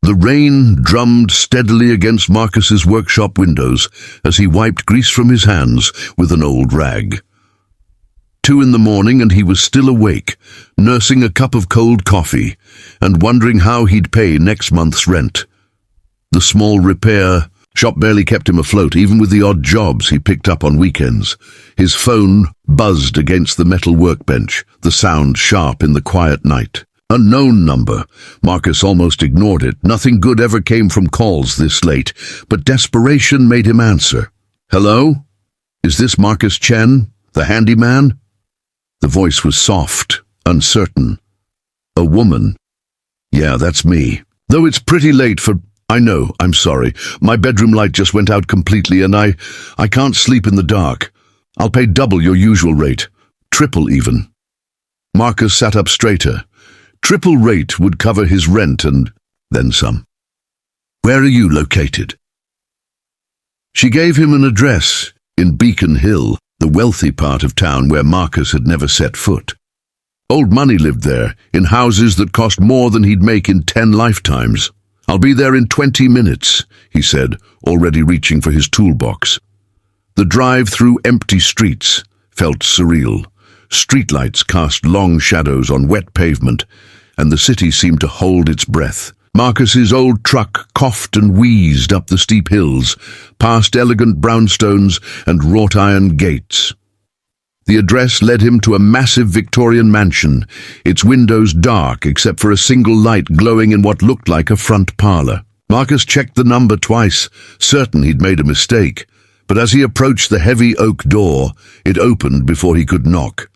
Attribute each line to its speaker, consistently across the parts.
Speaker 1: The rain drummed steadily against Marcus's workshop windows as he wiped grease from his hands with an old rag. 2 in the morning and he was still awake, nursing a cup of cold coffee and wondering how he'd pay next month's rent. The small repair shop barely kept him afloat, even with the odd jobs he picked up on weekends. His phone buzzed against the metal workbench, the sound sharp in the quiet night. Unknown number. Marcus almost ignored it. Nothing good ever came from calls this late, but desperation made him answer. "Hello? Is this Marcus Chen, the handyman?" The voice was soft, uncertain. "A woman." "Yeah, that's me. Though it's pretty late for—" "I know, I'm sorry. My bedroom light just went out completely and I can't sleep in the dark. I'll pay double your usual rate. Triple even." Marcus sat up straighter. Triple rate would cover his rent and then some. "Where are you located?" She gave him an address in Beacon Hill, the wealthy part of town where Marcus had never set foot. Old money lived there, in houses that cost more than he'd make in 10 lifetimes. "I'll be there in 20 minutes, he said, already reaching for his toolbox. The drive through empty streets felt surreal. Streetlights cast long shadows on wet pavement, and the city seemed to hold its breath. Marcus's old truck coughed and wheezed up the steep hills, past elegant brownstones and wrought-iron gates. The address led him to a massive Victorian mansion, its windows dark except for a single light glowing in what looked like a front parlour. Marcus checked the number twice, certain he'd made a mistake, but as he approached the heavy oak door, it opened before he could knock.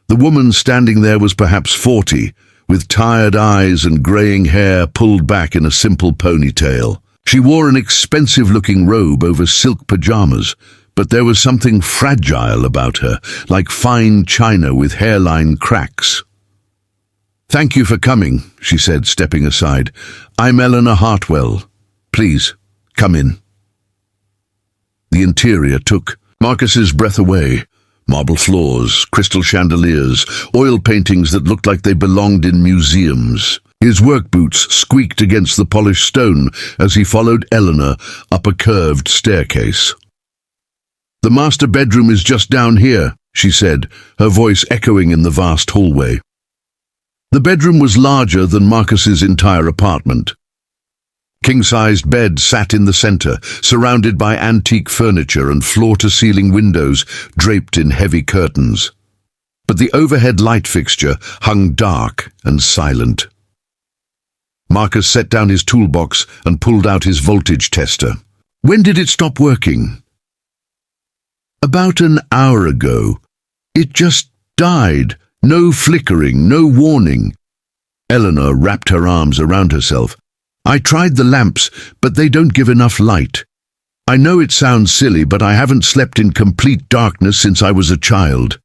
Speaker 1: The woman standing there was perhaps 40, with tired eyes and greying hair pulled back in a simple ponytail. She wore an expensive-looking robe over silk pajamas, but there was something fragile about her, like fine china with hairline cracks. "Thank you for coming," she said, stepping aside. "I'm Eleanor Hartwell. Please, come in." The interior took Marcus's breath away. Marble floors, crystal chandeliers, oil paintings that looked like they belonged in museums. His work boots squeaked against the polished stone as he followed Eleanor up a curved staircase. "The master bedroom is just down here," she said, her voice echoing in the vast hallway. The bedroom was larger than Marcus's entire apartment. King-sized bed sat in the center, surrounded by antique furniture and floor-to-ceiling windows draped in heavy curtains. But the overhead light fixture hung dark and silent. Marcus set down his toolbox and pulled out his voltage tester. "When did it stop working?" "About an hour ago. It just died. No flickering, no warning." Eleanor wrapped her arms around herself. "I tried the lamps, but they don't give enough light. I know it sounds silly, but I haven't slept in complete darkness since I was a child."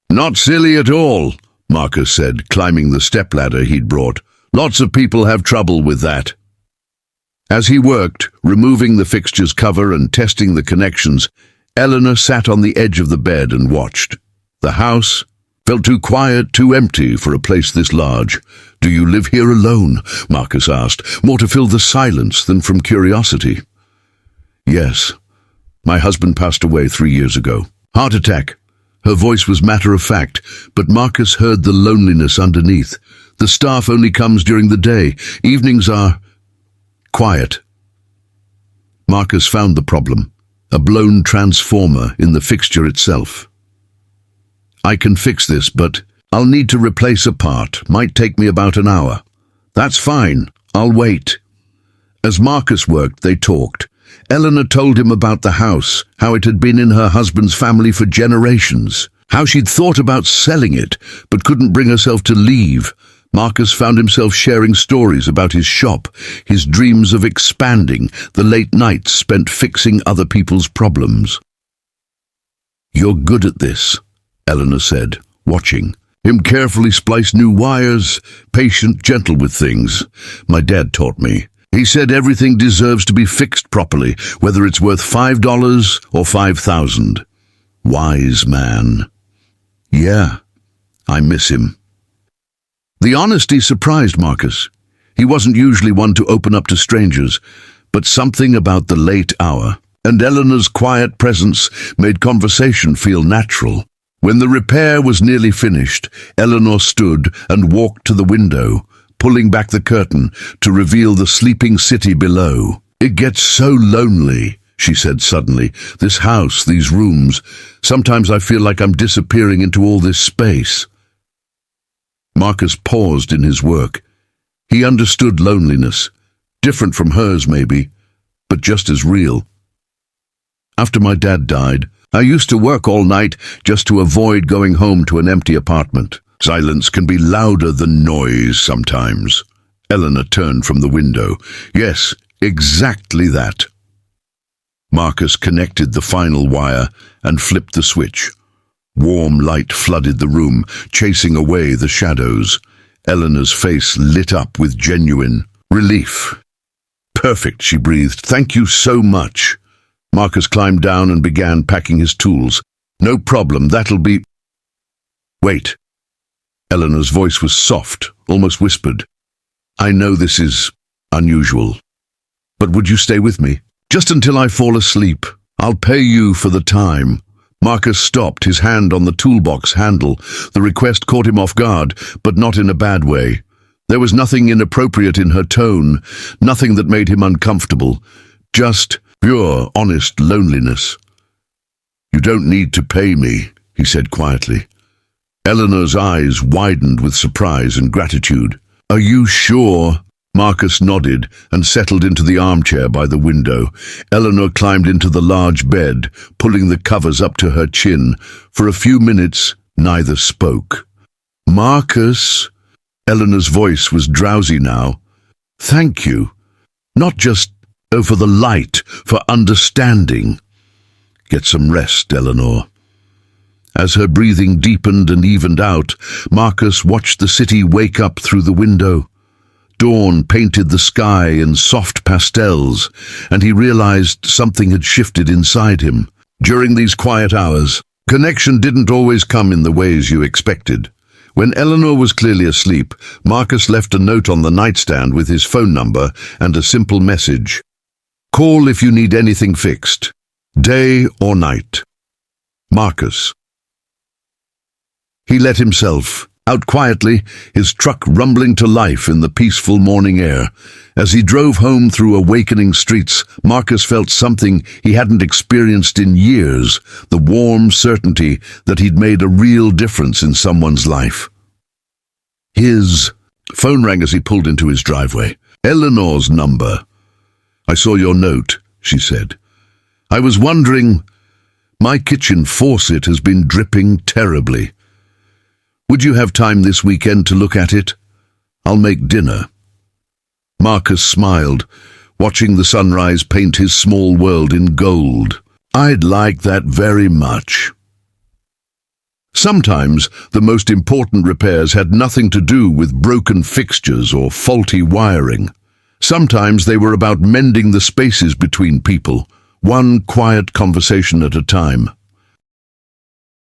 Speaker 1: "Not silly at all," Marcus said, climbing the stepladder he'd brought. "Lots of people have trouble with that." As he worked, removing the fixture's cover and testing the connections, Eleanor sat on the edge of the bed and watched. The house felt too quiet, too empty for a place this large. "Do you live here alone?" Marcus asked, more to fill the silence than from curiosity. "Yes. My husband passed away 3 years ago. Heart attack." Her voice was matter-of-fact, but Marcus heard the loneliness underneath. "The staff only comes during the day. Evenings are quiet." Marcus found the problem, a blown transformer in the fixture itself. "I can fix this, but I'll need to replace a part. Might take me about an hour." "That's fine. I'll wait." As Marcus worked, they talked. Eleanor told him about the house, how it had been in her husband's family for generations, how she'd thought about selling it, but couldn't bring herself to leave. Marcus found himself sharing stories about his shop, his dreams of expanding, the late nights spent fixing other people's problems. "You're good at this," Eleanor said, watching. "Him carefully splice new wires, patient, gentle with things. My dad taught me. He said everything deserves to be fixed properly, whether it's worth $5 or 5,000. Wise man." "Yeah, I miss him." The honesty surprised Marcus. He wasn't usually one to open up to strangers, but something about the late hour and Eleanor's quiet presence made conversation feel natural. When the repair was nearly finished, Eleanor stood and walked to the window, pulling back the curtain to reveal the sleeping city below. "It gets so lonely," she said suddenly. "This house, these rooms. Sometimes I feel like I'm disappearing into all this space." Marcus paused in his work. He understood loneliness, different from hers maybe, but just as real. "After my dad died, I used to work all night just to avoid going home to an empty apartment. Silence can be louder than noise sometimes." Eleanor turned from the window. "Yes, exactly that." Marcus connected the final wire and flipped the switch. Warm light flooded the room, chasing away the shadows. Eleanor's face lit up with genuine relief. "Perfect," she breathed. "Thank you so much." Marcus climbed down and began packing his tools. "No problem, that'll be—" "Wait." Eleanor's voice was soft, almost whispered. "I know this is unusual, but would you stay with me? Just until I fall asleep. I'll pay you for the time." Marcus stopped, his hand on the toolbox handle. The request caught him off guard, but not in a bad way. There was nothing inappropriate in her tone, nothing that made him uncomfortable. Just pure, honest loneliness. "You don't need to pay me," he said quietly. Eleanor's eyes widened with surprise and gratitude. "Are you sure?" Marcus nodded and settled into the armchair by the window. Eleanor climbed into the large bed, pulling the covers up to her chin. For a few minutes, neither spoke. "Marcus," Eleanor's voice was drowsy now. "Thank you. Not just, for the light, for understanding." "Get some rest, Eleanor." As her breathing deepened and evened out, Marcus watched the city wake up through the window. Dawn painted the sky in soft pastels, and he realized something had shifted inside him. During these quiet hours, connection didn't always come in the ways you expected. When Eleanor was clearly asleep, Marcus left a note on the nightstand with his phone number and a simple message. "Call if you need anything fixed, day or night. Marcus." He let himself out quietly, his truck rumbling to life in the peaceful morning air. As he drove home through awakening streets, Marcus felt something he hadn't experienced in years, the warm certainty that he'd made a real difference in someone's life. His phone rang as he pulled into his driveway. "Eleanor's number." "I saw your note," she said. "I was wondering, my kitchen faucet has been dripping terribly. Would you have time this weekend to look at it? I'll make dinner." Marcus smiled, watching the sunrise paint his small world in gold. "I'd like that very much." Sometimes the most important repairs had nothing to do with broken fixtures or faulty wiring. Sometimes they were about mending the spaces between people, one quiet conversation at a time.